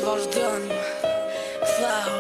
Vazhdojmë, ktheu.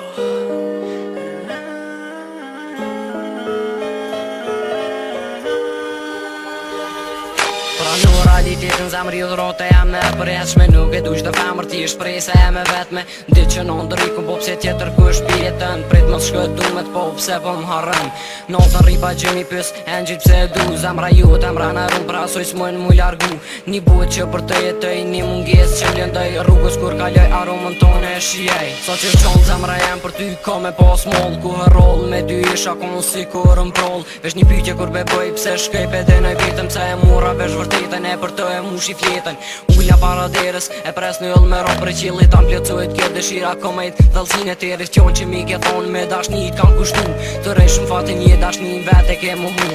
Pranu realitetin zemri dhrote jam me përjeqme. Nuk e duq dhe femër ti shprej se e me vetme. Ndi që në ndëriku po pse tjetër ku është pijetën. Prit më shkët du me t'po pse po m'harën. Notën ripa që mi pës e njit pse e du. Zemra ju t'emra në rrun pra soj s'mojnë mu largu. Një buhet që për të jetëj një munges që m'lendoj. Rrugës kur kaloj aromën tonë e shijej. Sa që qonë zemra jem për ty ka me pas moll. Ku hërroll me ty isha kon si kur m'proll. Vesh një pytje kur beboj pse shkej pedenoj vitëm. Pse e mura vesh vërtetën e për të e mushi fletën. Ullja para derës e pres në yll me ro për qillit. Am plëcojt kjo dëshira komejt dhëllësin e terit. Qon që mi ke thonë me dashnit kam kushtu. Të rejshëm fatin një dashnin vet e ke mu mu.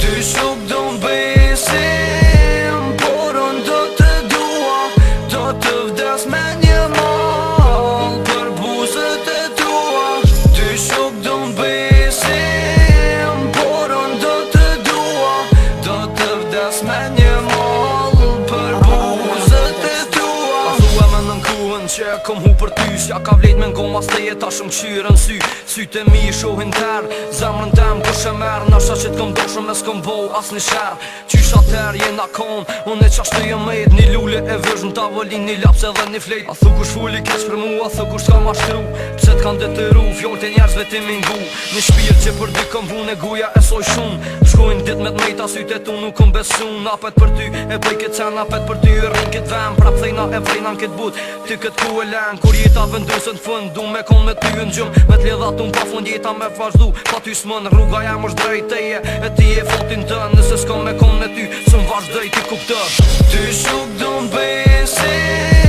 Ty shuk do m'besim, por unë do të dua. Do të vdes me një mall për buzët e tua. Ty shuk do m'besim, por unë do të dua. Do të vdes me një mall për buzët e tua. A thua me në nkuën që e kom hu për ty. S'ja ka vlet me ngoma s'teje ta shumë qyrën sy. Sytë e mi shohin ter, zemrën tem kush e merë. Nashta që t'kom doshëm e s'kom bo as një shërë. Qysha ter jena kon, unë e qashtë të jëmejt. Një lulle e vëzh në tavolin, një laps edhe një flejt. A thu kush fulli keq për mu, a thu kush t'ka mashtru. Pse t'kan detyru, fjoll të njerëzve ti mingu. Një shpirë që për dy kom vun e guja e soj shumë. Shkojnë dit me t'mejta sytë e tu nuk kom besun. Apet për ty, e bëj këtë sen, apet për ty e rrin këtë vem. Pra thejna e vrejna në këtë but, ty këtë ku e len. Kur jeta vendusën fund, du me kon me ty në gjum. Me t'ledhat unë pa fund jeta me vazhdu. Pa ty s'mën rruga jam është drejteje. E ti e fotin tën, nëse s'kom me kon me ty s'm vazhdoj ti kuptër. Ty shuk do m'besim.